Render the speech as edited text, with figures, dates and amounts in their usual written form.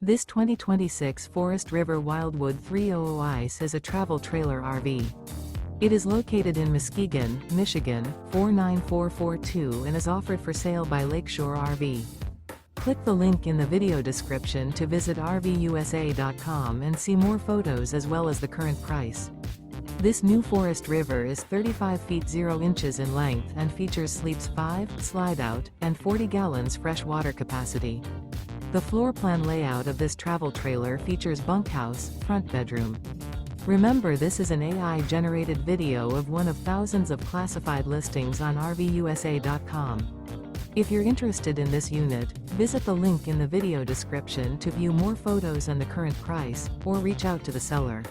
This 2026 Forest River Wildwood 300 ICE is a travel trailer RV. It is located in Muskegon, Michigan, 49442 and is offered for sale by Lakeshore RV. Click the link in the video description to visit RVUSA.com and see more photos as well as the current price. This new Forest River is 35 feet 0 inches in length and features sleeps 5, Slideout, and 40 gallons fresh water capacity. The floor plan layout of this travel trailer features bunkhouse, front bedroom. Remember, this is an AI-generated video of one of thousands of classified listings on RVUSA.com. If you're interested in this unit, visit the link in the video description to view more photos and the current price, or reach out to the seller.